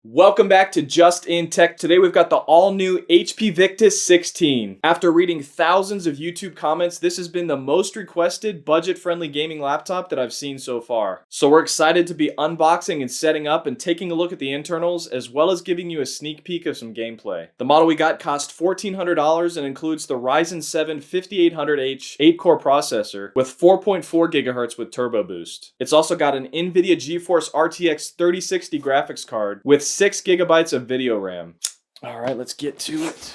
Welcome back to Just in Tech. Today we've got the all-new HP Victus 16. After reading thousands of YouTube comments, this has been the most requested budget-friendly gaming laptop that I've seen so far. So we're excited to be unboxing and setting up and taking a look at the internals, as well as giving you a sneak peek of some gameplay. The model we got cost $1,400 and includes the Ryzen 7 5800H 8-core processor with 4.4 GHz with turbo boost. It's also got an NVIDIA GeForce RTX 3060 graphics card with 6 GB of video RAM. All right, let's get to it.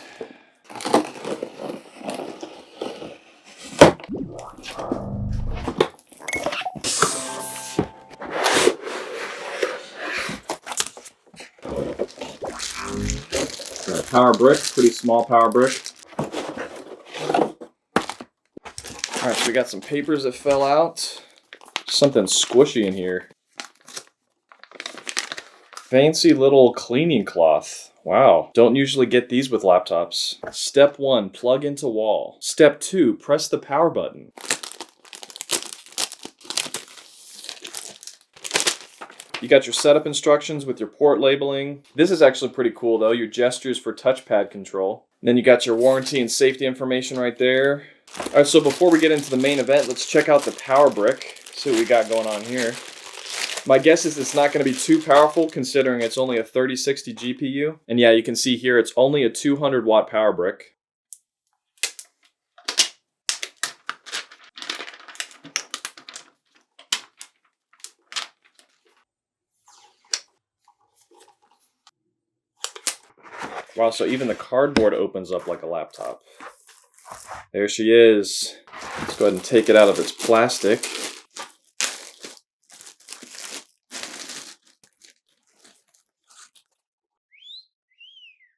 Got a power brick, pretty small power brick. All right, so we got some papers that fell out. Something squishy in here. Fancy little cleaning cloth. Wow. Don't usually get these with laptops. Step 1, plug into wall. Step 2, press the power button. You got your setup instructions with your port labeling. This is actually pretty cool though, your gestures for touchpad control. And then you got your warranty and safety information right there. All right, so before we get into the main event, let's check out the power brick. See what we got going on here. My guess is it's not going to be too powerful considering it's only a 3060 GPU. And yeah, you can see here it's only a 200 watt power brick. Wow, so even the cardboard opens up like a laptop. There she is. Let's go ahead and take it out of its plastic.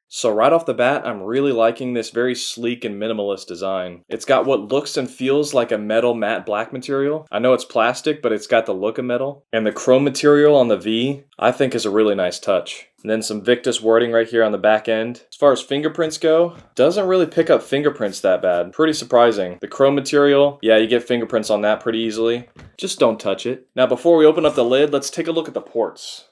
So right off the bat, I'm really liking this very sleek and minimalist design. It's got what looks and feels like a metal matte black material. I know it's plastic, but it's got the look of metal. And the chrome material on the V, I think is a really nice touch. And then some Victus wording right here on the back end. As far as fingerprints go, doesn't really pick up fingerprints that bad. Pretty surprising. The chrome material, yeah, you get fingerprints on that pretty easily. Just don't touch it. Now before we open up the lid, let's take a look at the ports.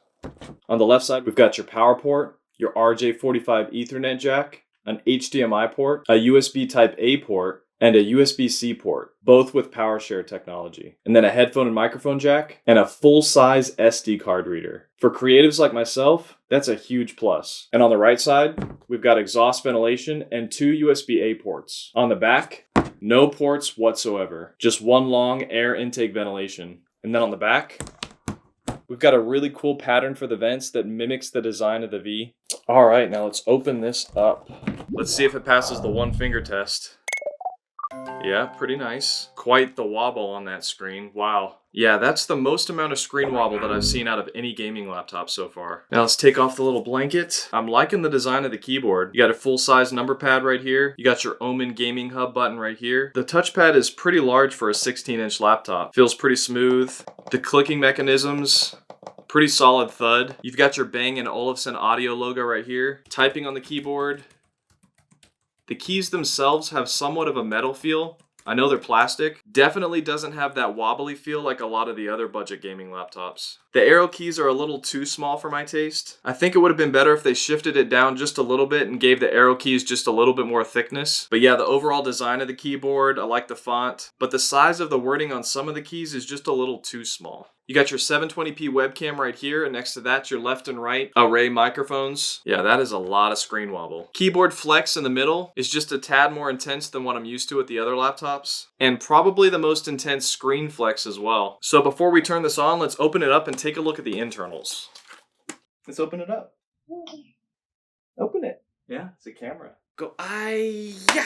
On the left side, we've got your power port, your RJ45 Ethernet jack, an HDMI port, a USB Type-A port, and a USB-C port, both with PowerShare technology. And then a headphone and microphone jack, and a full-size SD card reader. For creatives like myself, that's a huge plus. And on the right side, we've got exhaust ventilation and 2 USB-A ports. On the back, no ports whatsoever, just one long air intake ventilation. And then on the back, we've got a really cool pattern for the vents that mimics the design of the V. All right, now let's open this up. Let's see if it passes the one finger test. Yeah, pretty nice. Quite the wobble on that screen. Wow. Yeah, that's the most amount of screen wobble that I've seen out of any gaming laptop so far. Now let's take off the little blanket. I'm liking the design of the keyboard. You got a full-size number pad right here. You got your Omen Gaming Hub button right here. The touchpad is pretty large for a 16-inch laptop. Feels pretty smooth. The clicking mechanisms, pretty solid thud. You've got your Bang & Olufsen audio logo right here. Typing on the keyboard. The keys themselves have somewhat of a metal feel. I know they're plastic. Definitely doesn't have that wobbly feel like a lot of the other budget gaming laptops. The arrow keys are a little too small for my taste. I think it would have been better if they shifted it down just a little bit and gave the arrow keys just a little bit more thickness. But yeah, the overall design of the keyboard, I like the font, but the size of the wording on some of the keys is just a little too small. You got your 720p webcam right here, and next to that, your left and right array microphones. Yeah, that is a lot of screen wobble. Keyboard flex in the middle is just a tad more intense than what I'm used to with the other laptops, and probably the most intense screen flex as well. So before we turn this on, let's open it up and take a look at the internals. Let's open it up. Open it. Yeah, it's a camera. Go, yeah.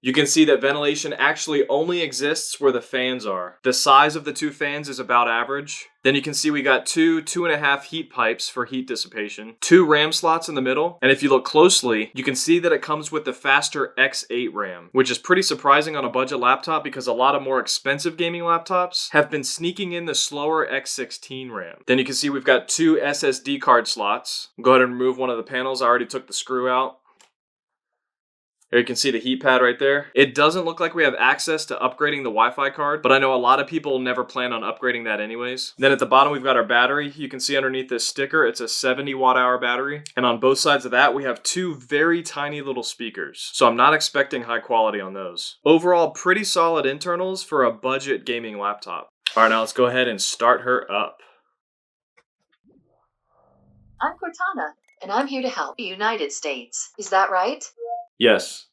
You can see that ventilation actually only exists where the fans are. The size of the two fans is about average. Then you can see we got 2.5 heat pipes for heat dissipation, 2 RAM slots in the middle, and if you look closely, you can see that it comes with the faster X8 RAM, which is pretty surprising on a budget laptop because a lot of more expensive gaming laptops have been sneaking in the slower X16 RAM. Then you can see we've got 2 SSD card slots. Go ahead and remove one of the panels. I already took the screw out. Here you can see the heat pad right there. It doesn't look like we have access to upgrading the Wi-Fi card, but I know a lot of people never plan on upgrading that anyways. Then at the bottom, we've got our battery. You can see underneath this sticker, it's a 70 watt-hour battery. And on both sides of that, we have two very tiny little speakers. So I'm not expecting high quality on those. Overall, pretty solid internals for a budget gaming laptop. All right, now let's go ahead and start her up. I'm Cortana, and I'm here to help the United States. Is that right? Yes.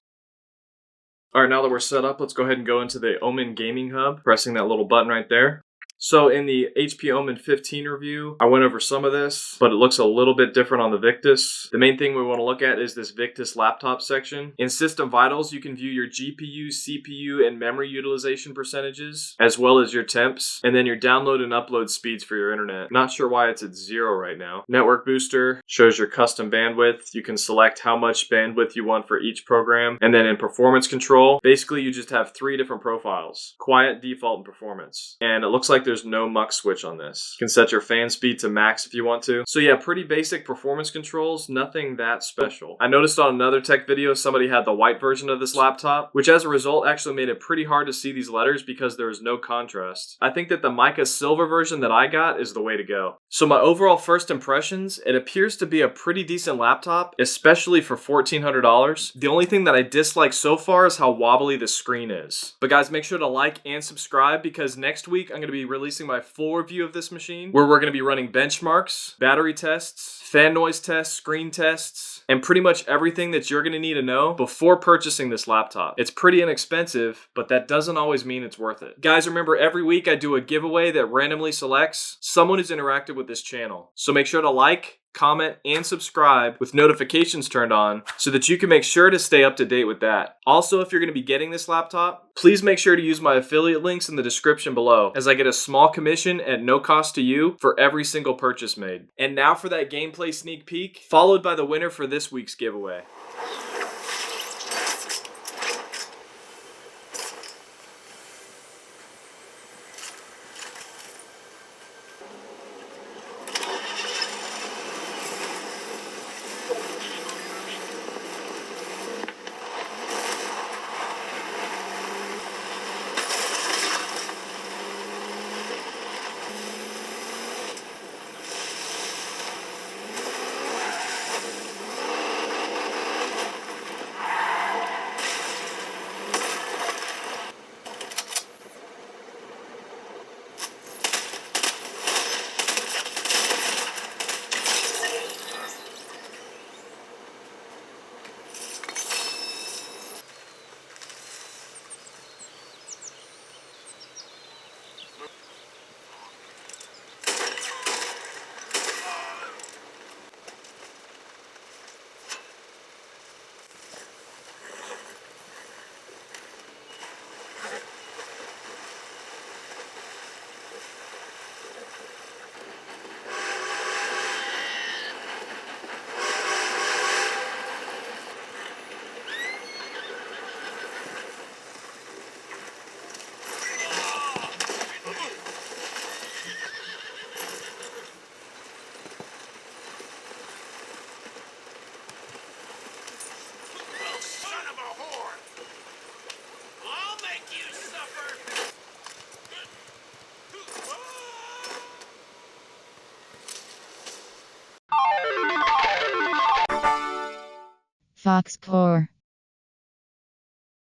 All right, now that we're set up, let's go ahead and go into the Omen Gaming Hub, pressing that little button right there. So in the HP Omen 15 review, I went over some of this, but it looks a little bit different on the Victus. The main thing we want to look at is this Victus laptop section. In System Vitals, you can view your GPU, CPU, and memory utilization percentages, as well as your temps, and then your download and upload speeds for your internet. Not sure why it's at 0 right now. Network Booster shows your custom bandwidth. You can select how much bandwidth you want for each program. And then in Performance Control, basically you just have 3 different profiles: Quiet, Default, and Performance. And it looks like there's no mux switch on this. You can set your fan speed to max if you want to. So yeah, pretty basic performance controls, nothing that special. I noticed on another tech video somebody had the white version of this laptop, which as a result actually made it pretty hard to see these letters because there is no contrast. I think that the mica silver version that I got is the way to go. So my overall first impressions, it appears to be a pretty decent laptop, especially for $1,400. The only thing that I dislike so far is how wobbly the screen is. But guys, make sure to like and subscribe because next week I'm going to be releasing my full review of this machine, where we're going to be running benchmarks, battery tests, fan noise tests, screen tests, and pretty much everything that you're going to need to know before purchasing this laptop. It's pretty inexpensive, but that doesn't always mean it's worth it. Guys, remember every week I do a giveaway that randomly selects someone who's interacted with this channel. So make sure to like, comment, and subscribe with notifications turned on so that you can make sure to stay up to date with that. Also, if you're going to be getting this laptop, please make sure to use my affiliate links in the description below, as I get a small commission at no cost to you for every single purchase made. And now for that gameplay sneak peek, followed by the winner for this week's giveaway. Fox Core.